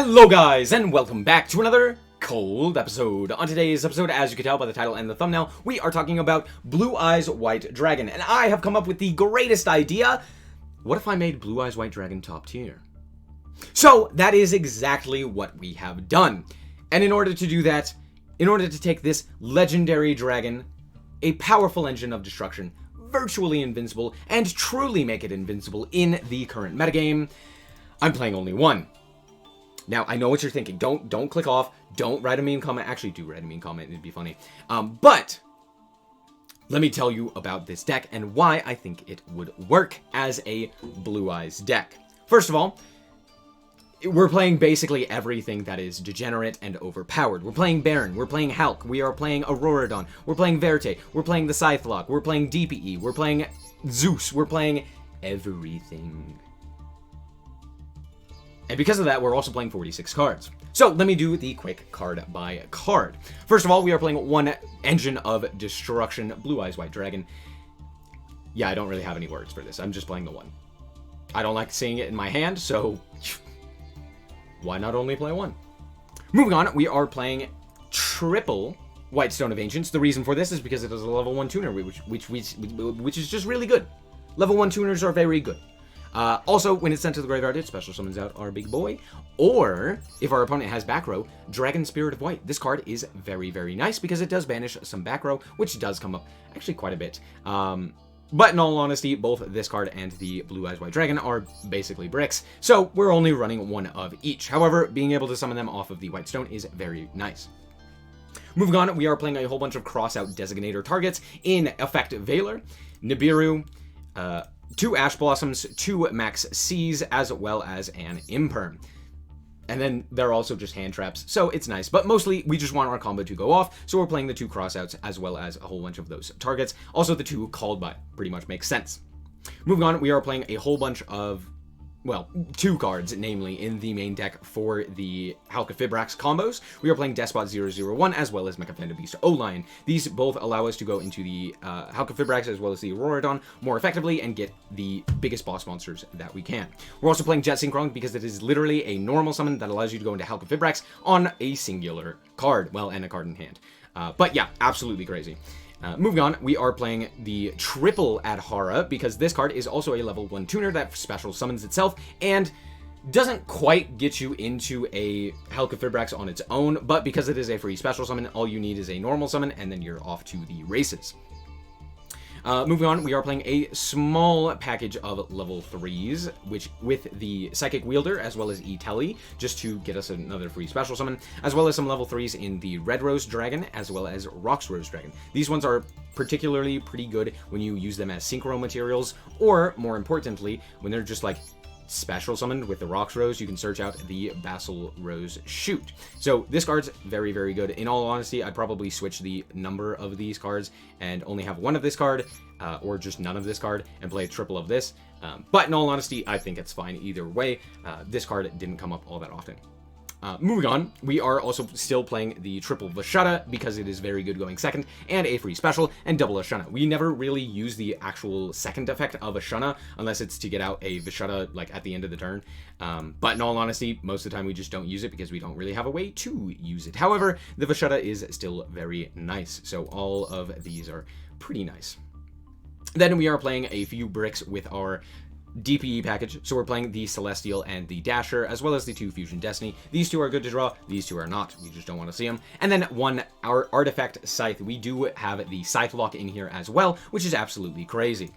Hello guys, and welcome back to another cold episode. On today's episode, as you can tell by the title and the thumbnail, we are talking about Blue Eyes White Dragon, and I have come up with the greatest idea. What if I made Blue Eyes White Dragon top tier? So, that is exactly what we have done. And in order to do that, in order to take this legendary dragon, a powerful engine of destruction, virtually invincible, and truly make it invincible in the current metagame, I'm playing only one. Now, I know what you're thinking. Don't click off. Don't write a mean comment. Actually, do write a mean comment. It'd be funny. But let me tell you about this deck and why I think it would work as a Blue Eyes deck. First of all, we're playing basically everything that is degenerate and overpowered. We're playing Baron. We're playing Hulk. We are playing Auroradon. We're playing Verte. We're playing the Scythelock. We're playing DPE. We're playing Zeus. We're playing everything. And because of that, we're also playing 46 cards. So let me do the quick card by card. First of all, we are playing one Engine of Destruction, Blue Eyes White Dragon. Yeah, I don't really have any words for this. I'm just playing the one. I don't like seeing it in my hand, so why not only play one? Moving on, we are playing triple White Stone of Ancients. The reason for this is because it is a level 1 tuner, which is just really good. Level 1 tuners are very good. Also, when it's sent to the graveyard, it special summons out our big boy. Or, if our opponent has back row, Dragon Spirit of White. This card is very, very nice because it does banish some back row, which does come up actually quite a bit. But in all honesty, both this card and the Blue Eyes White Dragon are basically bricks, so we're only running one of each. However, being able to summon them off of the White Stone is very nice. Moving on, we are playing a whole bunch of cross-out designator targets in Effect Veiler, Nibiru, 2 Ash Blossoms, 2 Max C's, as well as an Imperm. And then they're also just hand traps, so it's nice. But mostly, we just want our combo to go off, so we're playing the 2 crossouts as well as a whole bunch of those targets. Also, the 2 called by pretty much makes sense. Moving on, we are playing a whole bunch of, well, 2 cards, namely, in the main deck for the Halka-Fibrax combos. We are playing Despot 001 as well as Mecha Beast O-Lion. These both allow us to go into the Halka-Fibrax as well as the Auroradon more effectively and get the biggest boss monsters that we can. We're also playing Jet Synchron because it is literally a normal summon that allows you to go into Halka-Fibrax on a singular card. Well, and a card in hand. But yeah, absolutely crazy. Moving on, we are playing the triple Adhara because this card is also a level 1 tuner that special summons itself and doesn't quite get you into a Halka-Fibrax on its own, but because it is a free special summon, all you need is a normal summon and then you're off to the races. Moving on, we are playing a small package of level 3s, which with the Psychic Wielder as well as E-Telly, just to get us another free special summon, as well as some level 3s in the Red Rose Dragon as well as Rox Rose Dragon. These ones are particularly pretty good when you use them as synchro materials, or more importantly, when they're just like special summoned with the Rox Rose, you can search out the Basil Rose Shoot. So this card's very, very good. In all honesty, I'd probably switch the number of these cards and only have one of this card, or just none of this card, and play a triple of this. But in all honesty, I think it's fine either way. This card didn't come up all that often. Moving on, we are also still playing the triple Vashetta because it is very good going second, and a free special, and double Ashana. We never really use the actual second effect of Ashana unless it's to get out a Vashetta like at the end of the turn. But in all honesty, most of the time we just don't use it because we don't really have a way to use it. However, the Vashetta is still very nice, so all of these are pretty nice. Then we are playing a few bricks with our DPE package, so we're playing the Celestial and the Dasher, as well as the 2 Fusion Destiny. These 2 are good to draw, these 2 are not, we just don't want to see them. And then our Artifact Scythe. We do have the Scythelock in here as well, which is absolutely crazy.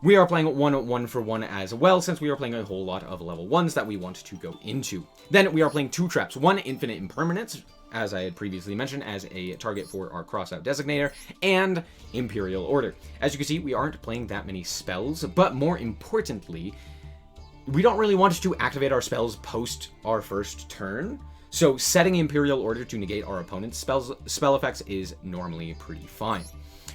We are playing 1 for 1 as well, since we are playing a whole lot of level 1s that we want to go into. Then we are playing 2 traps, 1 Infinite Impermanence, as I had previously mentioned, as a target for our crossout designator, and Imperial Order. As you can see, we aren't playing that many spells, but more importantly, we don't really want to activate our spells post our first turn, so setting Imperial Order to negate our opponent's spell effects is normally pretty fine.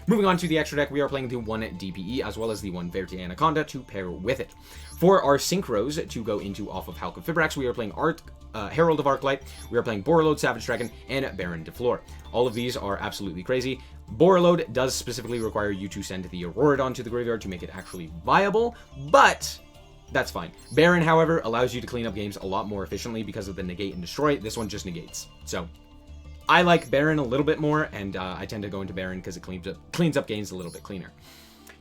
Moving on to the extra deck, we are playing the 1 DPE as well as the 1 Verte Anaconda to pair with it. For our synchros to go into off of Halka-Fibrax, we are playing Herald of Arclight, we are playing Borreload Savage Dragon, and Baron de Fleur. All of these are absolutely crazy. Borreload does specifically require you to send the Auroradon to the graveyard to make it actually viable, but That's fine. Baron, however, allows you to clean up games a lot more efficiently because of the negate and destroy. This one just negates. So I like Baron a little bit more, and I tend to go into Baron because it cleans up games a little bit cleaner.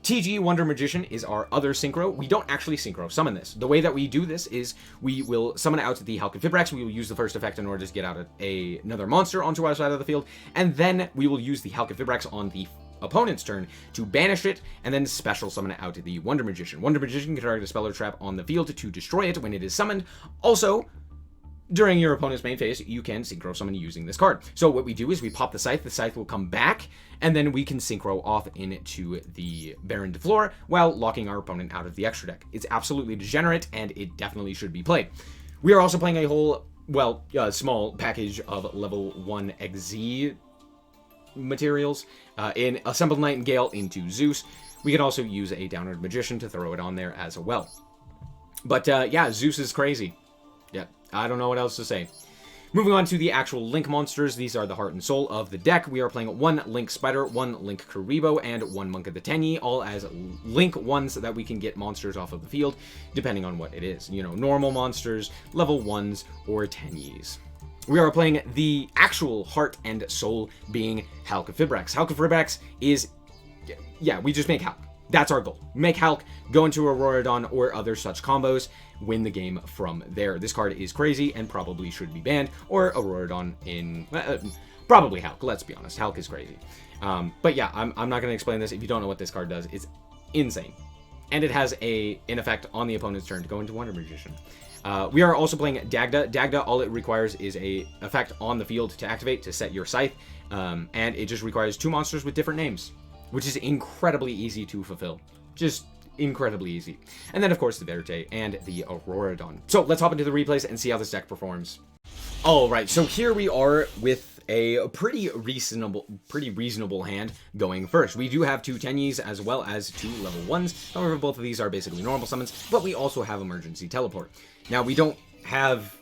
TG Wonder Magician is our other synchro. We don't actually synchro summon this. The way that we do this is we will summon out the Halcyon Fibrax. We will use the first effect in order to get out another monster onto our side of the field, and then we will use the Halcyon Fibrax on the opponent's turn to banish it, and then special summon out the Wonder Magician. Wonder Magician can target a spell or trap on the field to destroy it when it is summoned. Also, during your opponent's main phase, you can synchro summon using this card. So what we do is we pop the Scythe will come back, and then we can synchro off into the Baron de Fleur while locking our opponent out of the extra deck. It's absolutely degenerate, and it definitely should be played. We are also playing a whole, small package of level 1 XZ materials in Assembled Nightingale into Zeus. We can also use a Downward Magician to throw it on there as well. But yeah, Zeus is crazy. Yeah, I don't know what else to say. Moving on to the actual Link monsters, these are the heart and soul of the deck. We are playing 1 Link Spider, 1 Link Karibo, and 1 Monk of the Tenyi, all as Link ones that we can get monsters off of the field, depending on what it is. You know, normal monsters, level 1s, or Tenyis. We are playing the actual heart and soul being Halcyon Fibrax. Halcyon Fibrax is, yeah, we just make Halk. That's our goal. Make Halk, go into Auroradon or other such combos, win the game from there. This card is crazy and probably should be banned, or Auroradon in... probably Halk, let's be honest. Halk is crazy. But yeah, I'm not going to explain this. If you don't know what this card does, it's insane. And it has an effect on the opponent's turn to go into Wonder Magician. We are also playing Dagda. Dagda, all it requires is a effect on the field to activate, to set your Scythe, and it just requires 2 monsters with different names, which is incredibly easy to fulfill. Just incredibly easy. And then, of course, the Verte and the Auroradon. So let's hop into the replays and see how this deck performs. All right, so here we are with a pretty reasonable hand going first. We do have 2 Tenyis as well as 2 level 1s. However, both of these are basically normal summons, but we also have Emergency Teleport. Now, we don't have,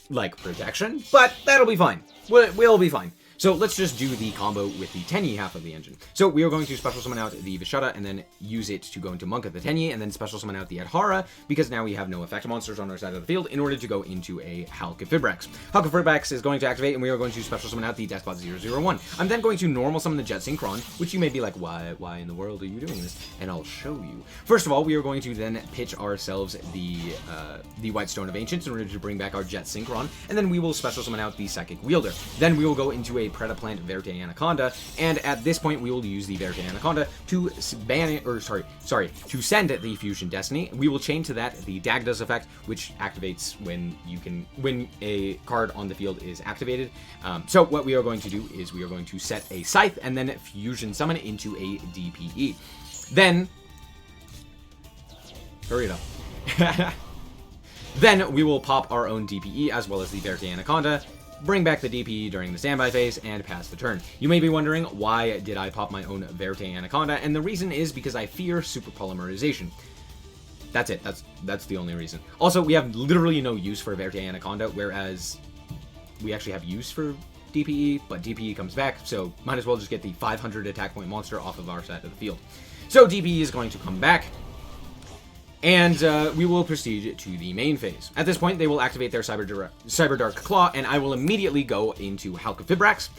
like, protection, but that'll be fine. We'll be fine. So let's just do the combo with the Tenyi half of the engine. So we are going to special summon out the Vishada and then use it to go into Monk of the Tenyi, and then special summon out the Adhara, because now we have no effect monsters on our side of the field in order to go into a Halcyon Fibrax. Halcyon Fibrax is going to activate, and we are going to special summon out the Deathbot 001. I'm then going to normal summon the Jet Synchron, which you may be like, why in the world are you doing this? And I'll show you. First of all, we are going to then pitch ourselves the White Stone of Ancients in order to bring back our Jet Synchron, and then we will special summon out the Psychic Wielder. Then we will go into a Predaplant Verte Anaconda, and at this point we will use the Verte Anaconda to to send the Fusion Destiny. We will chain to that the Dagda's effect, which activates when a card on the field is activated. So what we are going to do is we are going to set a Scythe and then Fusion Summon into a DPE. Then hurry it up. Then we will pop our own DPE as well as the Verte Anaconda, bring back the DPE during the standby phase, and pass the turn. You may be wondering, why did I pop my own Verte Anaconda? And the reason is because I fear super polymerization. That's it. That's the only reason. Also, we have literally no use for Verte Anaconda, whereas we actually have use for DPE, but DPE comes back, so might as well just get the 500 attack point monster off of our side of the field. So DPE is going to come back, and we will proceed to the main phase. At this point, they will activate their Cyber Dark Claw, and I will immediately go into Halcyon Fibrax,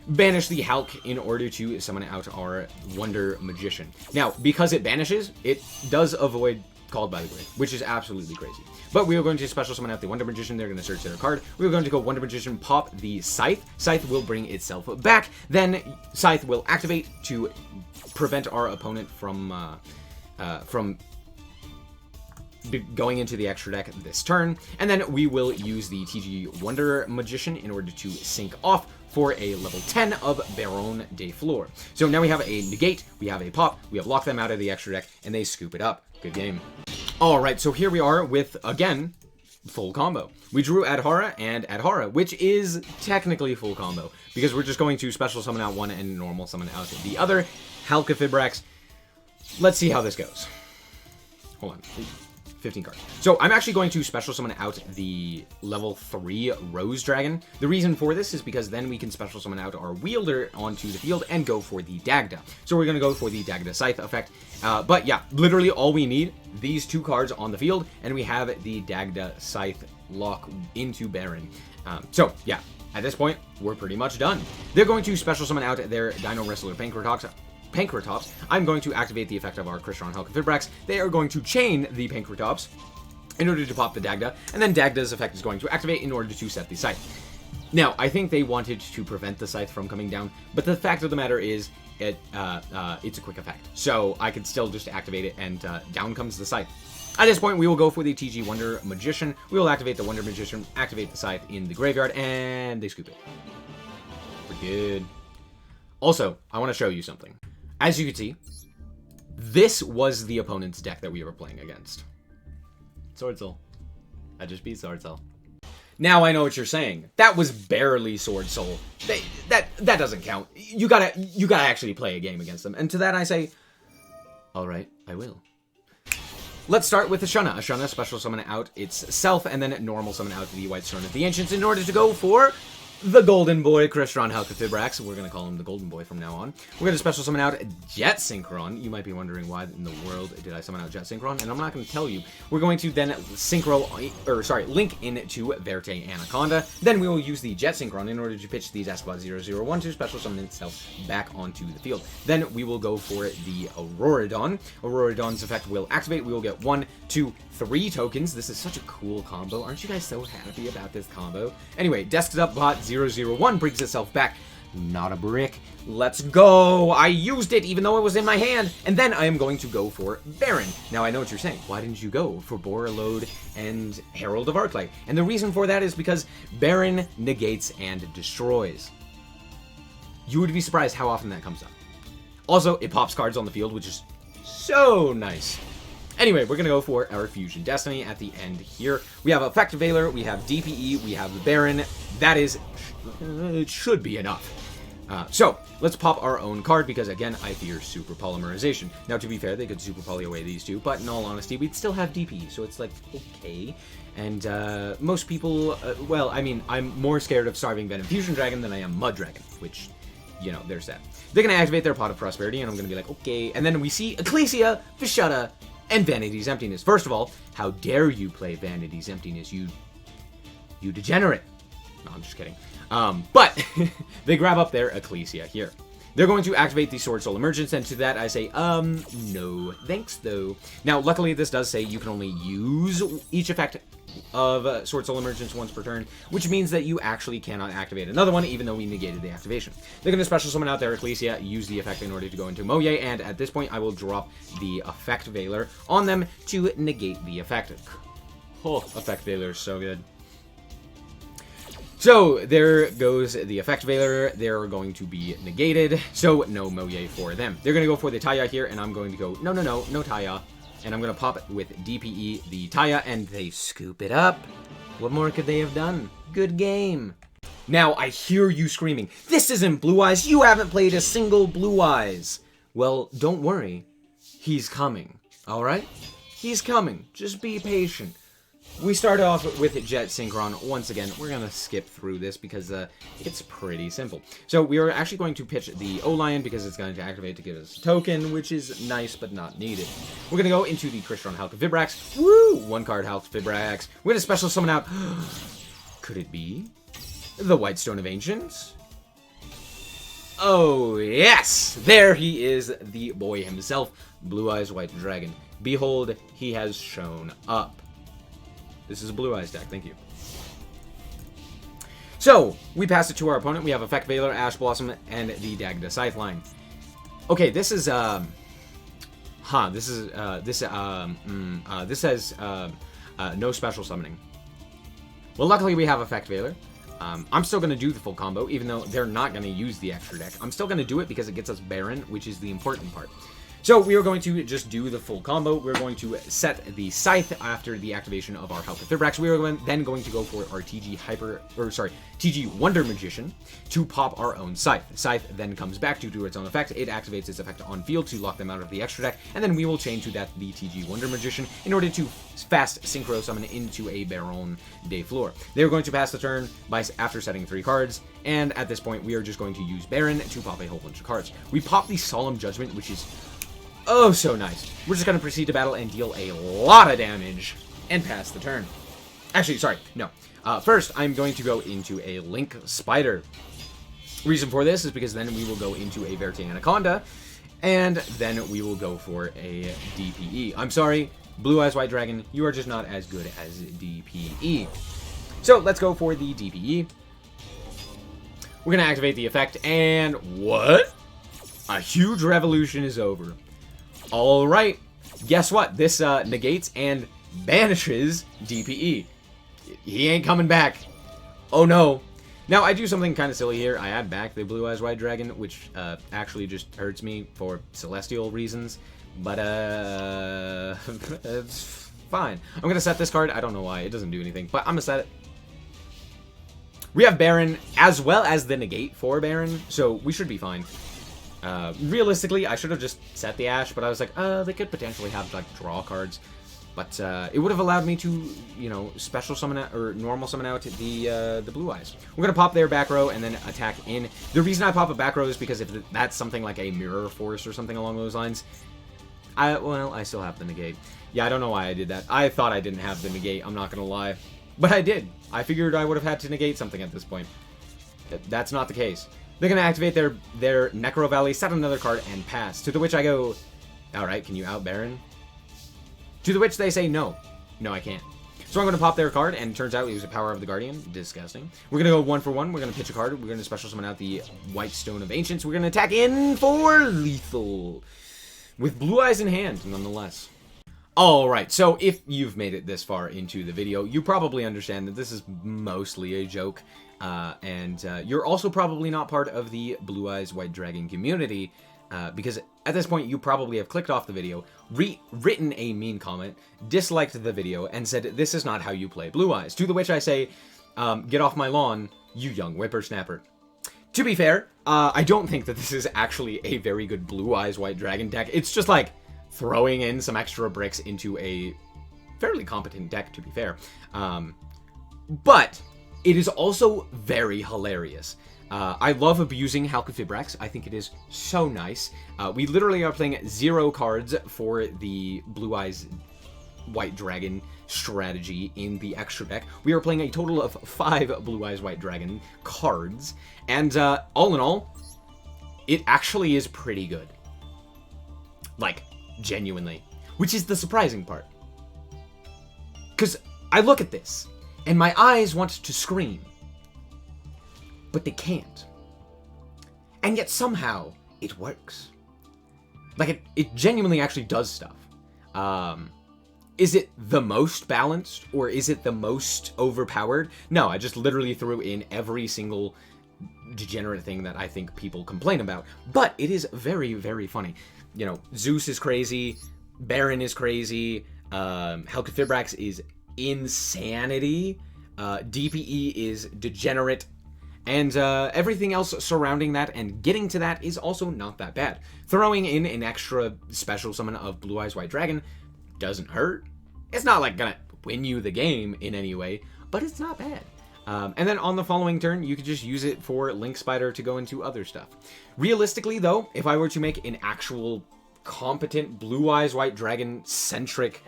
banish the Halk in order to summon out our Wonder Magician. Now, because it banishes, it does avoid Called by the Grave, which is absolutely crazy. But we are going to special summon out the Wonder Magician. They're going to search their card. We're going to go Wonder Magician, pop the Scythe. Scythe will bring itself back. Then Scythe will activate to prevent our opponent from going into the extra deck this turn, and then we will use the TG Wonder Magician in order to sync off for a level 10 of Baron de Fleur. So now we have a negate, we have a pop, we have locked them out of the extra deck, and they scoop it up. Good game. Alright, so here we are with, again, full combo. We drew Adhara and Adhara, which is technically full combo, because we're just going to special summon out one and normal summon out the other. Halcyon Fibrax. Let's see how this goes. Hold on. 15 cards. So I'm actually going to special summon out the level 3 Rose Dragon. The reason for this is because then we can special summon out our wielder onto the field and go for the Dagda. So we're going to go for the Dagda Scythe effect. But yeah, literally all we need, these 2 cards on the field, and we have the Dagda Scythe lock into Baron. So yeah, at this point, we're pretty much done. They're going to special summon out their Dino Wrestler Pankratops. I'm going to activate the effect of our Crystron Hulk Vibrax. They are going to chain the Pankratops in order to pop the Dagda, and then Dagda's effect is going to activate in order to set the Scythe. Now, I think they wanted to prevent the Scythe from coming down, but the fact of the matter is, it's a quick effect. So I could still just activate it, and down comes the Scythe. At this point, we will go for the TG Wonder Magician. We will activate the Wonder Magician, activate the Scythe in the graveyard, and they scoop it. We're good. Also, I want to show you something. As you can see, this was the opponent's deck that we were playing against. Sword Soul. I just beat Sword Soul. Now I know what you're saying. That was barely Sword Soul. That doesn't count. You gotta actually play a game against them. And to that I say, all right, I will. Let's start with Ashana. Ashana special summon out itself, and then normal summon out the White Stone of the Ancients in order to go for the Golden Boy, Crystron Hulk Vibrax. We're going to call him the Golden Boy from now on. We're going to special summon out Jet Synchron. You might be wondering why in the world did I summon out Jet Synchron, and I'm not going to tell you. We're going to then link into Verte Anaconda. Then we will use the Jet Synchron in order to pitch the Despot 001 to special summon itself back onto the field. Then we will go for the Auroradon. Auroradon's effect will activate. We will get 1, 2, 3 tokens. This is such a cool combo. Aren't you guys so happy about this combo? Anyway, Desktop Bot 001 brings itself back. Not a brick. Let's go. I used it even though it was in my hand. And then I am going to go for Baron. Now I know what you're saying. Why didn't you go for Borreload and Herald of Arclight? And the reason for that is because Baron negates and destroys. You would be surprised how often that comes up. Also, it pops cards on the field, which is so nice. Anyway, we're going to go for our Fusion Destiny at the end here. We have Effect Veiler, we have DPE, we have the Baron. That is, it should be enough. So, let's pop our own card because, again, I fear Super Polymerization. Now, to be fair, they could Super Poly away these two, but in all honesty, we'd still have DPE, so it's like, okay. And most people, well, I mean, I'm more scared of Starving Venom Fusion Dragon than I am Mud Dragon, which, you know, there's that. They're going to activate their Pot of Prosperity, and I'm going to be like, okay. And then we see Ecclesia, Vishada, and Vanity's Emptiness. First of all, how dare you play Vanity's Emptiness, you degenerate. No, I'm just kidding. But they grab up their Ecclesia here. They're going to activate the Sword Soul Emergence, and to that I say, no thanks though. Now, luckily this does say you can only use each effect of Sword Soul Emergence once per turn, which means that you actually cannot activate another one, even though we negated the activation. They're going to special summon out their Ecclesia, use the effect in order to go into Moye, and at this point I will drop the Effect Veiler on them to negate the effect. Oh, Effect Veiler is so good. So, there goes the Effect Veiler. They're going to be negated, so no Moye for them. They're going to go for the Taya here, and I'm going to go, no Taya. And I'm going to pop it with DPE the Taya, and they scoop it up. What more could they have done? Good game. Now, I hear you screaming, this isn't Blue Eyes, you haven't played a single Blue Eyes. Well, don't worry. He's coming, alright? He's coming. Just be patient. We start off with Jet Synchron. Once again, we're going to skip through this because it's pretty simple. So we are actually going to pitch the O-Lion because it's going to activate to give us a token, which is nice but not needed. We're going to go into the Crystron Hulk Vibrax. Woo! 1-card Hulk Vibrax. We're going to special summon out... Could it be the White Stone of Ancients? Oh, yes! There he is, the boy himself, Blue Eyes White Dragon. Behold, he has shown up. This is a Blue Eyes deck, thank you. So, we pass it to our opponent. We have Effect Veiler, Ash Blossom, and the Dagda Scythe line. Okay, this is, this has, no special summoning. Well, luckily we have Effect Veiler. I'm still going to do the full combo, even though they're not going to use the extra deck. I'm still going to do it because it gets us Baron, which is the important part. So we are going to just do the full combo. We're going to set the Scythe after the activation of our Halka. We are then going to go for our TG Wonder Magician to pop our own Scythe. Scythe then comes back to do its own effect. It activates its effect on field to lock them out of the extra deck, and then we will chain to that the TG Wonder Magician in order to fast Synchro Summon into a Baron de Fleur. They are going to pass the turn after setting 3 cards, and at this point we are just going to use Baron to pop a whole bunch of cards. We pop the Solemn Judgment, which is oh so nice. We're just going to proceed to battle and deal a lot of damage and pass the turn. Actually, sorry, no. First, I'm going to go into a Link Spider. Reason for this is because then we will go into a Verte Anaconda, and then we will go for a DPE. I'm sorry, Blue Eyes White Dragon, you are just not as good as DPE. So let's go for the DPE. We're going to activate the effect, and what? A huge revolution is over. Alright, guess what? This negates and banishes DPE. He ain't coming back. Oh no. Now, I do something kind of silly here. I add back the Blue Eyes White Dragon, which actually just hurts me for celestial reasons. But, it's fine. I'm going to set this card. I don't know why. It doesn't do anything, but I'm going to set it. We have Baron as well as the negate for Baron, so we should be fine. Realistically, I should have just set the Ash, but I was like, they could potentially have, like, draw cards. But it would have allowed me to, you know, special summon out, or normal summon out the Blue Eyes. We're going to pop their back row and then attack in. The reason I pop a back row is because if that's something like a Mirror Force or something along those lines, I still have the negate. Yeah, I don't know why I did that. I thought I didn't have the negate, I'm not going to lie. But I did. I figured I would have had to negate something at this point. That's not the case. They're going to activate their Necro Valley, set another card, and pass. To the which I go, alright, can you out Baron? To the which they say, no. No, I can't. So I'm going to pop their card, and it turns out it was a Power of the Guardian. Disgusting. We're going to go 1 for 1. We're going to pitch a card. We're going to special summon out the White Stone of Ancients. We're going to attack in for lethal. With Blue Eyes in hand, nonetheless. Alright, so if you've made it this far into the video, you probably understand that this is mostly a joke. And you're also probably not part of the Blue Eyes White Dragon community, because at this point you probably have clicked off the video, written a mean comment, disliked the video, and said, this is not how you play Blue Eyes. To the which I say, get off my lawn, you young whippersnapper. To be fair, I don't think that this is actually a very good Blue Eyes White Dragon deck. It's just like throwing in some extra bricks into a fairly competent deck, to be fair. But it is also very hilarious. I love abusing Halka. I think it is so nice. We literally are playing 0 cards for the Blue Eyes White Dragon strategy in the extra deck. We are playing a total of 5 Blue Eyes White Dragon cards. And all in all, it actually is pretty good. Like, genuinely. Which is the surprising part. Because I look at this, and my eyes want to scream. But they can't. And yet somehow, it works. Like, it genuinely actually does stuff. Is it the most balanced, or is it the most overpowered? No, I just literally threw in every single degenerate thing that I think people complain about. But it is very, very funny. You know, Zeus is crazy, Baron is crazy, Halka is insanity, DPE is degenerate, and everything else surrounding that and getting to that is also not that bad. Throwing in an extra special summon of Blue Eyes White Dragon doesn't hurt. It's not like gonna win you the game in any way, but it's not bad. And then on the following turn, you could just use it for Link Spider to go into other stuff. Realistically, though, if I were to make an actual competent Blue Eyes White Dragon centric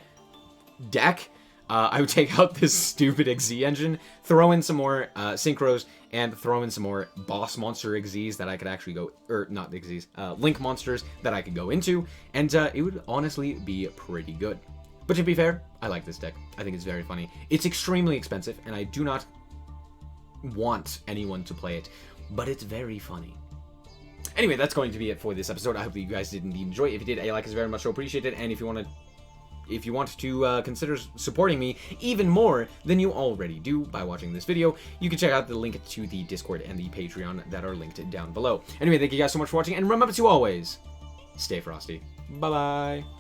deck, I would take out this stupid XZ engine, throw in some more synchros, and throw in some more boss monster XZs that I could actually go, or not XZs, Link monsters that I could go into, and it would honestly be pretty good. But to be fair, I like this deck. I think it's very funny. It's extremely expensive, and I do not want anyone to play it, but it's very funny. Anyway, that's going to be it for this episode. I hope that you guys did indeed enjoy. If you did, a like is very much appreciated, and if you want to consider supporting me even more than you already do by watching this video, you can check out the link to the Discord and the Patreon that are linked down below. Anyway, thank you guys so much for watching, and remember to always stay frosty. Bye-bye.